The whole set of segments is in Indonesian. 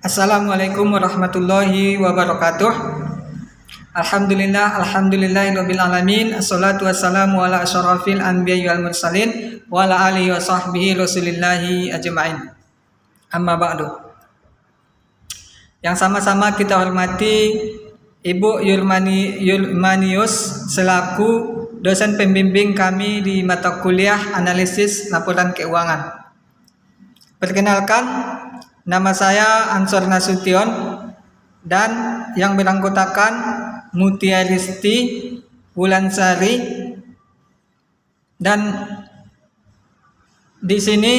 Assalamualaikum warahmatullahi wabarakatuh. Alhamdulillahirabbil alamin. Assalatu wassalamu ala asyrafil anbiya'i wal mursalin wa ala alihi wa sahbihi rasulillahi ajma'in. Amma ba'du. Yang sama-sama kita hormati Ibu Yulmanius selaku dosen pembimbing kami di mata kuliah analisis laporan keuangan. Perkenalkan, nama saya Ansor Nasution dan yang beranggotakan Mutiaristi Wulansari, dan di sini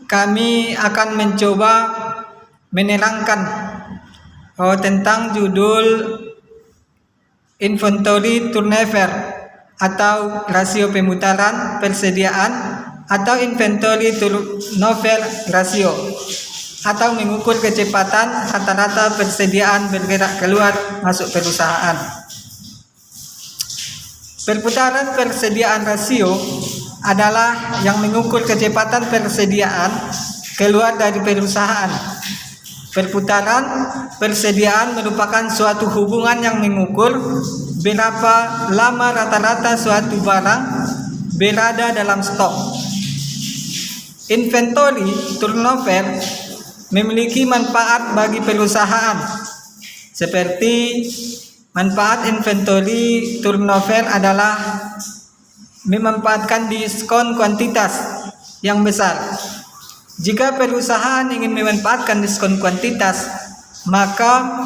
kami akan mencoba menerangkan tentang judul inventory turnover atau rasio pemutaran persediaan atau inventory turnover ratio, atau mengukur kecepatan rata-rata persediaan bergerak keluar masuk perusahaan. Perputaran persediaan rasio adalah yang mengukur kecepatan persediaan keluar dari perusahaan. Perputaran persediaan merupakan suatu hubungan yang mengukur berapa lama rata-rata suatu barang berada dalam stok. Inventory turnover memiliki manfaat bagi perusahaan, seperti manfaat inventory turnover adalah memanfaatkan diskon kuantitas yang besar. Jika perusahaan ingin memanfaatkan diskon kuantitas, maka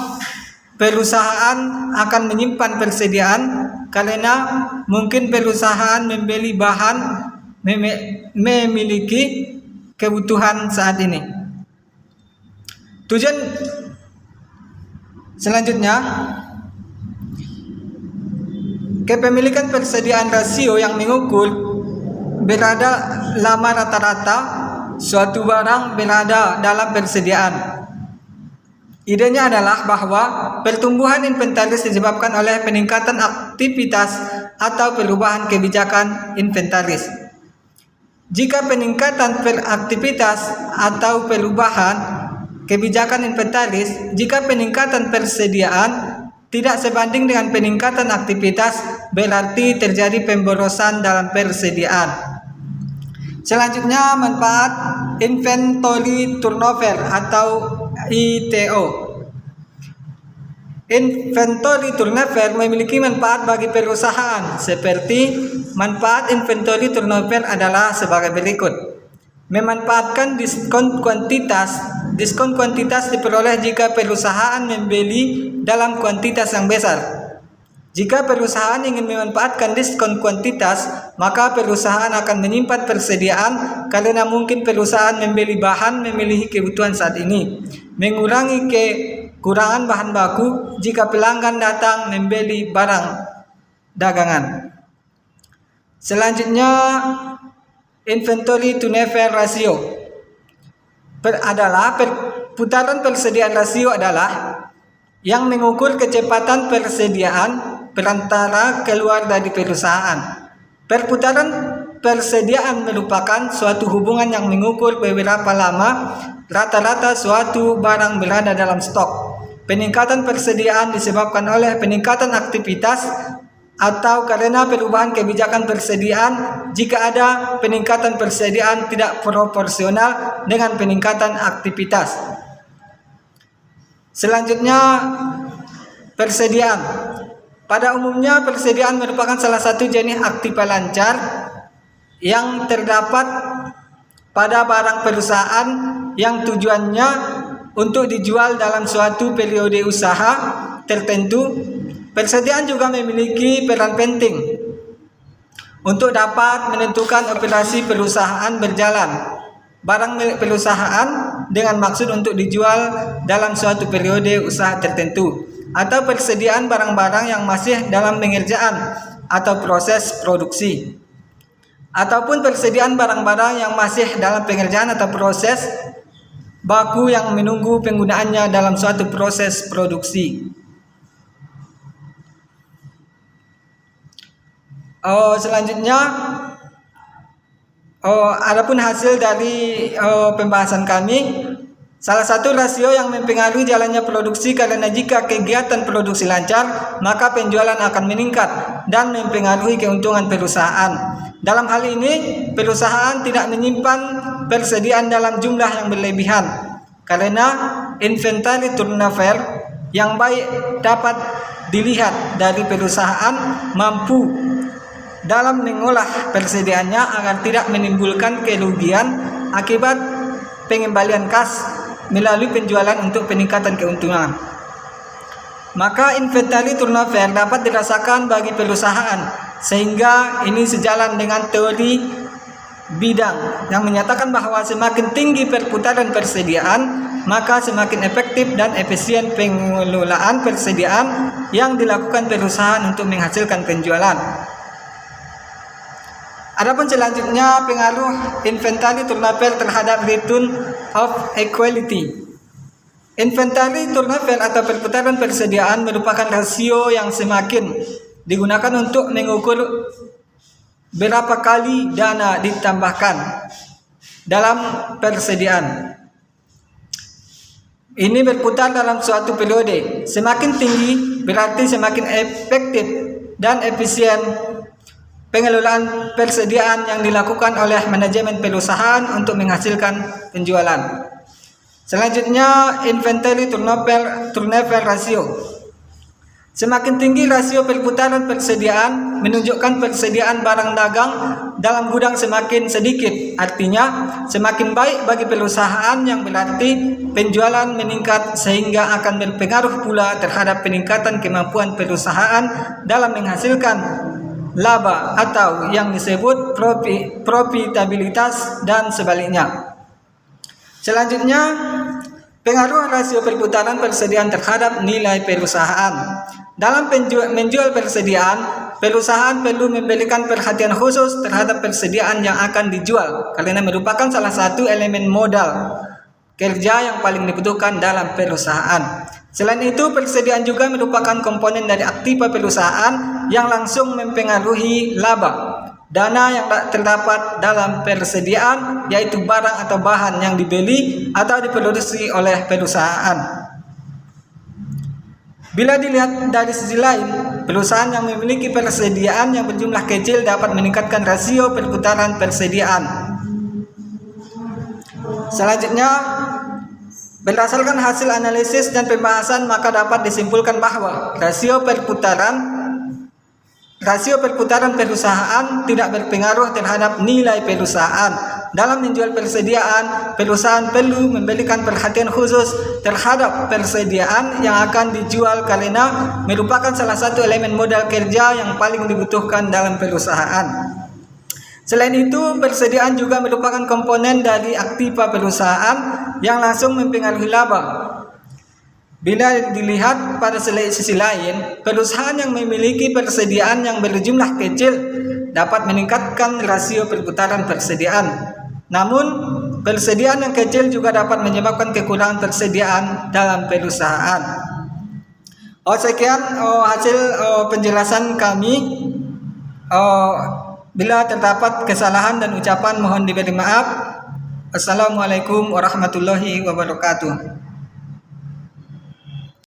perusahaan akan menyimpan persediaan karena mungkin perusahaan membeli bahan memiliki kebutuhan saat ini. Tujuan selanjutnya, kepemilikan persediaan rasio yang mengukur berada lama rata-rata suatu barang berada dalam persediaan. Idenya adalah bahwa pertumbuhan inventaris disebabkan oleh peningkatan aktivitas atau perubahan kebijakan inventaris. Jika peningkatan aktivitas atau perubahan kebijakan inventaris, jika peningkatan persediaan tidak sebanding dengan peningkatan aktivitas, berarti terjadi pemborosan dalam persediaan. Selanjutnya, manfaat inventory turnover atau ITO. Inventory turnover memiliki manfaat bagi perusahaan, seperti manfaat inventory turnover adalah sebagai berikut. Memanfaatkan diskon kuantitas. Diskon kuantitas diperoleh jika perusahaan membeli dalam kuantitas yang besar. Jika perusahaan ingin memanfaatkan diskon kuantitas, maka perusahaan akan menyimpan persediaan karena mungkin perusahaan membeli bahan memiliki kebutuhan saat ini. Mengurangi kekurangan bahan baku jika pelanggan datang membeli barang dagangan. Selanjutnya, inventory turnover ratio adalah perputaran persediaan rasio adalah yang mengukur kecepatan persediaan perantara keluar dari perusahaan. Perputaran persediaan merupakan suatu hubungan yang mengukur beberapa lama rata-rata suatu barang berada dalam stok. Peningkatan persediaan disebabkan oleh peningkatan aktivitas atau karena perubahan kebijakan persediaan. Jika ada peningkatan persediaan tidak proporsional dengan peningkatan aktivitas. Selanjutnya, persediaan. Pada umumnya, persediaan merupakan salah satu jenis aktiva lancar yang terdapat pada barang perusahaan yang tujuannya untuk dijual dalam suatu periode usaha tertentu. Persediaan juga memiliki peran penting untuk dapat menentukan operasi perusahaan berjalan. Barang milik perusahaan dengan maksud untuk dijual dalam suatu periode usaha tertentu, atau persediaan barang-barang yang masih dalam pengerjaan atau proses produksi, ataupun persediaan barang-barang yang masih dalam pengerjaan atau proses baku yang menunggu penggunaannya dalam suatu proses produksi. Selanjutnya, adapun hasil dari pembahasan kami, Salah satu rasio yang mempengaruhi jalannya produksi karena jika kegiatan produksi lancar, maka penjualan akan meningkat dan mempengaruhi keuntungan perusahaan. Dalam hal ini, perusahaan tidak menyimpan persediaan dalam jumlah yang berlebihan karena inventory turnover yang baik dapat dilihat dari perusahaan mampu dalam mengolah persediaannya agar tidak menimbulkan kerugian akibat pengembalian kas melalui penjualan untuk peningkatan keuntungan. Maka inventory turnover dapat dirasakan bagi perusahaan, sehingga ini sejalan dengan teori bidang yang menyatakan bahwa semakin tinggi perputaran persediaan, maka semakin efektif dan efisien pengelolaan persediaan yang dilakukan perusahaan untuk menghasilkan penjualan. Adapun selanjutnya pengaruh inventory turnover terhadap return of equity. Inventory turnover atau perputaran persediaan merupakan rasio yang semakin digunakan untuk mengukur berapa kali dana ditambahkan dalam persediaan. Ini berputar dalam suatu periode. Semakin tinggi berarti semakin efektif dan efisien pengelolaan persediaan yang dilakukan oleh manajemen perusahaan untuk menghasilkan penjualan. Selanjutnya, inventory turnover ratio. Semakin tinggi rasio perputaran persediaan menunjukkan persediaan barang dagang dalam gudang semakin sedikit. Artinya, semakin baik bagi perusahaan yang berarti penjualan meningkat sehingga akan berpengaruh pula terhadap peningkatan kemampuan perusahaan dalam menghasilkan laba atau yang disebut profitabilitas dan sebaliknya. Selanjutnya, pengaruh rasio perputaran persediaan terhadap nilai perusahaan. Dalam menjual persediaan, perusahaan perlu memberikan perhatian khusus terhadap persediaan yang akan dijual karena merupakan salah satu elemen modal kerja yang paling dibutuhkan dalam perusahaan. Selain itu, persediaan juga merupakan komponen dari aktiva perusahaan yang langsung mempengaruhi laba. Dana yang terdapat dalam persediaan yaitu barang atau bahan yang dibeli atau diproduksi oleh perusahaan. Bila dilihat dari sisi lain, perusahaan yang memiliki persediaan yang berjumlah kecil dapat meningkatkan rasio perputaran persediaan. Selanjutnya, berdasarkan hasil analisis dan pembahasan, maka dapat disimpulkan bahwa rasio perputaran perusahaan tidak berpengaruh terhadap nilai perusahaan. Dalam menjual persediaan, perusahaan perlu memberikan perhatian khusus terhadap persediaan yang akan dijual karena merupakan salah satu elemen modal kerja yang paling dibutuhkan dalam perusahaan. Selain itu, persediaan juga merupakan komponen dari aktiva perusahaan yang langsung mempengaruhi laba. Bila dilihat pada sisi lain, perusahaan yang memiliki persediaan yang berjumlah kecil dapat meningkatkan rasio perputaran persediaan. Namun, persediaan yang kecil juga dapat menyebabkan kekurangan persediaan dalam perusahaan. Sekian hasil penjelasan kami. Bila terdapat kesalahan dan ucapan mohon diberi maaf. Assalamualaikum warahmatullahi wabarakatuh.